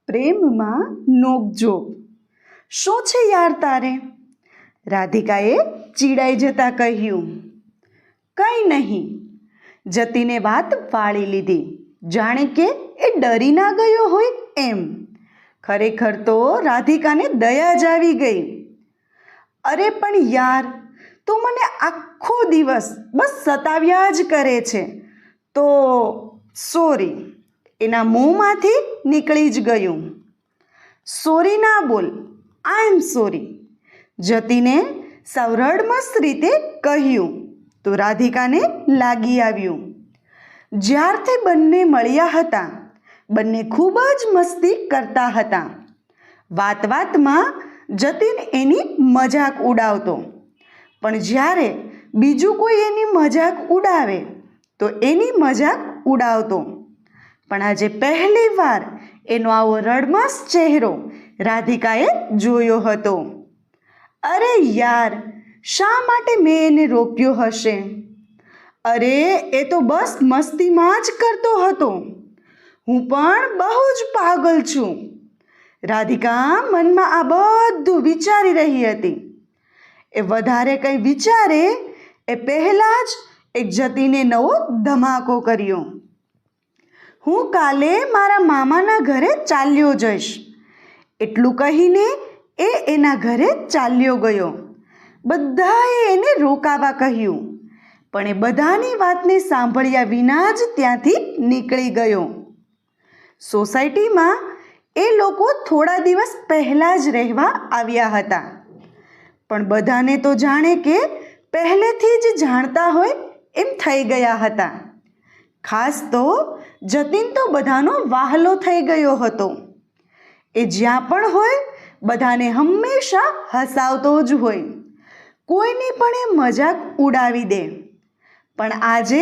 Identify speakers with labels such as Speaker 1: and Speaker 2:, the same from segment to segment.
Speaker 1: પ્રેમમાં નોકઝોક. શું છે યાર તારે? રાધિકાએ ચીડાઈ જતા કહ્યું. કંઈ નહીં. જતીને વાત વાળી લીધી, જાણે કે એ ડરી ના ગયો હોય એમ. ખરેખર તો રાધિકાને દયા જ આવી ગઈ. અરે પણ યાર, તું મને આખો દિવસ બસ સતાવ્યા જ કરે છે. તો સોરી. એના મોંમાંથી નીકળી જ ગયું. સોરી ના બોલ, આઈ એમ સોરી. જતીને સૌરડમસ્ત રીતે કહ્યું તો રાધિકાને લાગી આવ્યું. જ્યારથી બંને મળ્યા હતા, બંને ખૂબ જ મસ્તી કરતા હતા. વાત વાતમાં જતીન એની મજાક ઉડાવતો, પણ જ્યારે બીજું કોઈ એની મજાક ઉડાવે તો એની મજાક ઉડાવતો. પણ આજે પહેલી વાર એનો આવો રડમસ ચહેરો રાધિકાએ જોયો હતો. અરે યાર, શા માટે મેં એને રોક્યો હશે? અરે એ તો બસ મસ્તીમાં જ કરતો હતો. હું પણ બહુ જ પાગલ છું. રાધિકા મનમાં આ બધું વિચારી રહી હતી. એ વધારે કંઈ વિચારે એ પહેલાં જ એક જતીને નવો ધમાકો કર્યો. હું કાલે મારા મામાના ઘરે ચાલ્યો જઈશ. એટલું કહીને એ એના ઘરે ચાલ્યો ગયો. બધાએ એને રોકાવા કહ્યું, પણ એ બધાની વાતને સાંભળ્યા વિના જ ત્યાંથી નીકળી ગયો. સોસાયટીમાં એ લોકો થોડા દિવસ પહેલાં જ રહેવા આવ્યા હતા, પણ બધાને તો જાણે કે પહેલેથી જ જાણતા હોય એમ થઈ ગયા હતા. ખાસ તો જતીન તો બધાનો વહાલો થઈ ગયો હતો. એ જ્યાં પણ હોય બધાને હંમેશા હસાવતો જ હોય. કોઈની પણ એ મજાક ઉડાવી દે. પણ આજે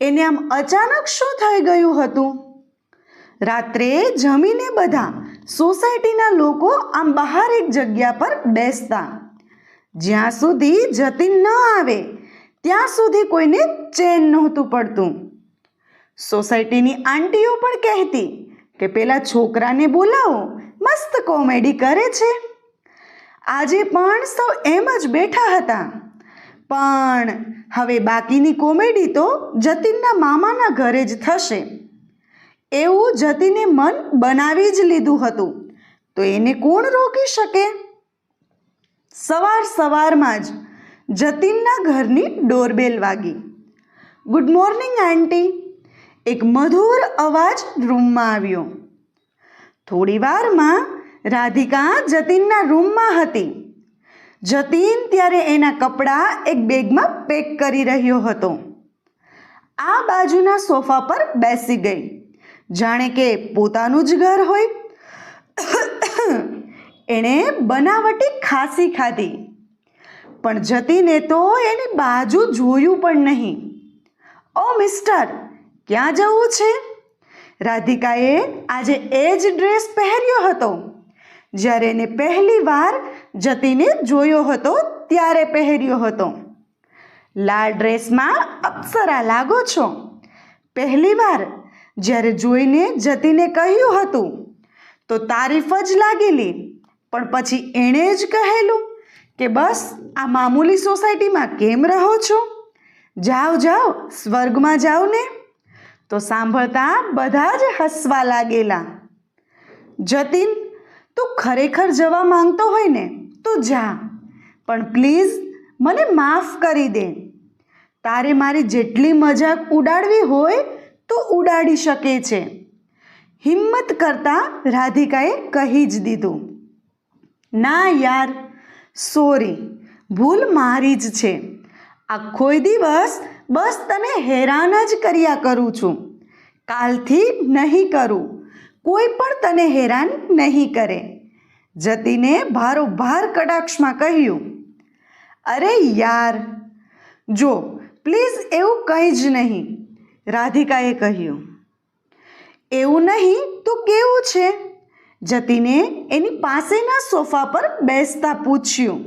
Speaker 1: એને આમ અચાનક શું થઈ ગયું હતું? રાત્રે જમીને બધા સોસાયટીના લોકો આમ બહાર એક જગ્યા પર બેસતા. જ્યાં સુધી જતીન ન આવે ત્યાં સુધી કોઈને ચેન નહોતું પડતું. સોસાયટીની આંટીઓ પણ કહેતી કે પેલા છોકરાને બોલાવો, મસ્ત કોમેડી કરે છે. આજે પણ સૌ એમ જ બેઠા હતા, પણ હવે બાકીની કોમેડી તો જતીનના મામાના ઘરે જ થશે એવું જતીને મન બનાવી જ લીધું હતું. તો એને કોણ રોકી શકે? સવારમાં જ જતીનના ઘરની ડોરબેલ વાગી. ગુડ મોર્નિંગ આંટી. એક મધુર અવાજ રૂમમાં આવ્યો. થોડી વારમાં રાધિકા જતીનના રૂમમાં હતી. જતીન ત્યારે એના કપડાં એક બેગમાં પેક કરી રહ્યો હતો. આ બાજુના સોફા પર બેસી ગઈ, જાણે કે પોતાનું જ ઘર હોય. એણે બનાવટી ખાંસી ખાધી, પણ જતીને તો એની બાજુ જોયું પણ નહીં. ઓ મિસ્ટર, ક્યાં જવું છે? રાધિકાએ આજે એ જ ડ્રેસ પહેર્યો હતો જ્યારે એને પહેલી વાર જતીને જોયો હતો ત્યારે પહેર્યો હતો. લાલ ડ્રેસમાં અપ્સરા લાગો છો. પહેલી વાર જ્યારે જોઈને જતીને કહ્યું હતું તો તારીફ જ લાગેલી, પણ પછી એણે જ કહેલું કે બસ આ મામૂલી સોસાયટીમાં કેમ રહો છો? જાઓ સ્વર્ગમાં જાઓ ને. તો સાંભળતા બધા જ હસવા લાગેલા. જતીન, તું ખરેખર જવા માંગતો હોય ને તો જા, પણ પ્લીઝ મને માફ કરી દે. તારે મારી જેટલી મજાક ઉડાડવી હોય તો ઉડાડી શકે છે. હિંમત કરતાં રાધિકાએ કહી જ દીધું. ના યાર, સોરી, ભૂલ મારી જ છે. આખોય દિવસ બસ તને હેરાન જ કર્યા કરું છું. કાલથી નહીં કરું. કોઈ પણ તને હેરાન નહીં કરે. જતીને ભારોભાર કટાક્ષમાં કહ્યું. અરે યાર, જો પ્લીઝ એવું કંઈ જ નહીં, રાધિકાએ કહ્યું. એવું નહીં તો કેવું છે? જતીને એની પાસેના સોફા પર બેસતા પૂછ્યું.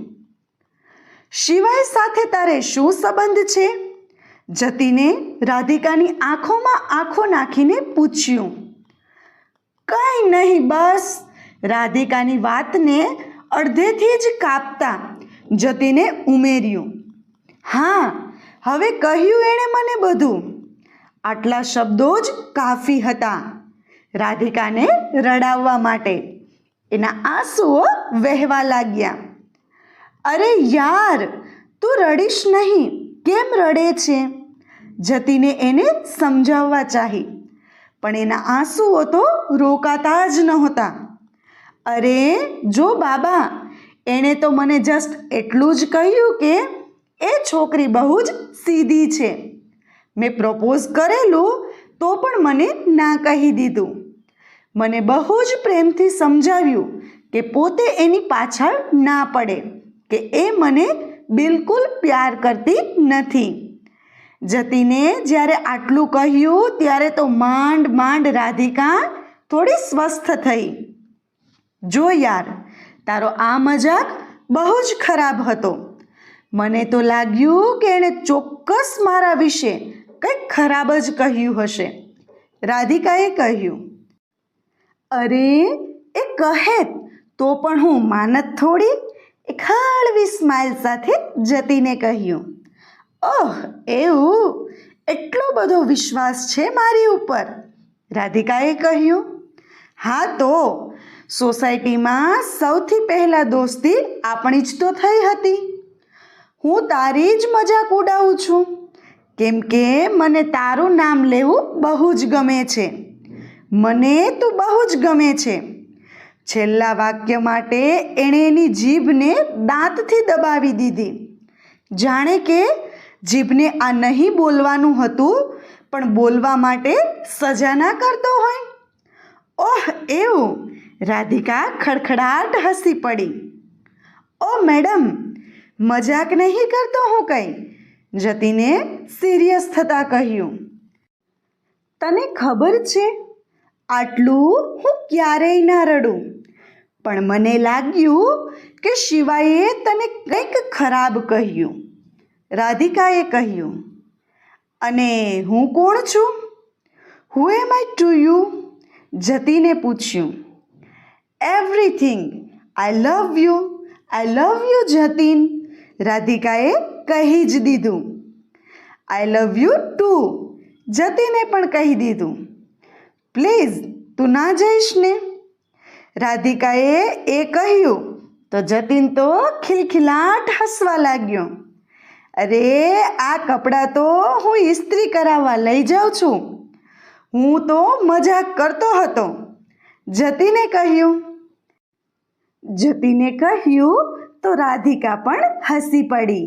Speaker 1: શિવાય સાથે તારે શું સંબંધ છે? જતીને રાધિકાની આંખોમાં આંખો નાખીને પૂછ્યું. કંઈ કાંઈ નહીં, બસ. રાધિકાની વાતને અડધેથી જ કાપતા જતીને ઉમેર્યું, હા, હવે કહ્યું એણે મને બધું. આટલા શબ્દો જ કાફી હતા રાધિકાને રડાવવા માટે. એના આંસુઓ વહેવા લાગ્યા. અરે યાર, તું રડીશ નહીં, કેમ રડે છે? જતીને એને સમજાવવા ચાહી, પણ એના આંસુઓ તો રોકાતા જ નહોતા. અરે જો બાબા, એણે તો મને જસ્ટ એટલું જ કહ્યું કે એ છોકરી બહુ જ સીધી છે. મેં પ્રપોઝ કરેલું તો પણ મને ના કહી દીધું. મને બહુ જ પ્રેમથી સમજાવ્યું કે પોતે એની પાછળ ના પડે, કે એ મને બિલકુલ પ્યાર કરતી નથી. જતીને જ્યારે આટલું કહ્યું ત્યારે તો માંડ માંડ રાધિકા થોડી સ્વસ્થ થઈ. જો યાર, તારો આ મજાક બહુ જ ખરાબ હતો. મને તો લાગ્યું કે એણે ચોક્કસ મારા વિશે કંઈક ખરાબ જ કહ્યું હશે. રાધિકાએ કહ્યું. અરે એ કહે તો પણ હું માનત થોડી? એક હળવી સ્માઇલ સાથે જતીને કહ્યું. ઓહ, એવું? એટલો બધો વિશ્વાસ છે મારી ઉપર? રાધિકાએ કહ્યું. હા તો સોસાયટીમાં સૌથી પહેલાં દોસ્તી આપણી જ તો થઈ હતી. હું તારી જ મજાક ઉડાવું છું, કેમ કે મને તારું નામ લેવું બહુ જ ગમે છે. મને તું બહુ જ ગમે છે. છેલ્લા વાક્ય માટે એણે એની જીભને દાંતથી દબાવી દીધી, જાણે કે જીભને આ નહીં બોલવાનું હતું, પણ બોલવા માટે સજા ના કરતો હોય. ઓહ, એવું? રાધિકા ખડખડાટ હસી પડી. ઓ મેડમ, મજાક નહીં કરતો હું કંઈ, જતીને સિરિયસ થતાં કહ્યું. તને ખબર છે, આટલું હું ક્યારેય ના રડું, પણ મને લાગ્યું કે શિવાએ તને કંઈક ખરાબ કહ્યું. રાધિકાએ કહ્યું. અને હું કોણ છું? હુ એમ આઈ ટુ યુ? જતીને પૂછ્યું. Everything. I love you, I love you Jatin. રાધિકાએ કહી જ દીધું. આઈ લવ યુ ટુ. જતીને પણ કહી દીધું. પ્લીઝ તું ના જઈશ ને? રાધિકાએ એ કહ્યું તો જતીન તો ખિલખિલાટ હસવા લાગ્યો. અરે આ કપડાં તો હું ઇસ્ત્રી કરાવવા લઈ જાઉં છું. હું તો મજાક કરતો હતો. જતીને કહ્યું. જતીને કહ્યું તો રાધિકા પણ હસી પડી.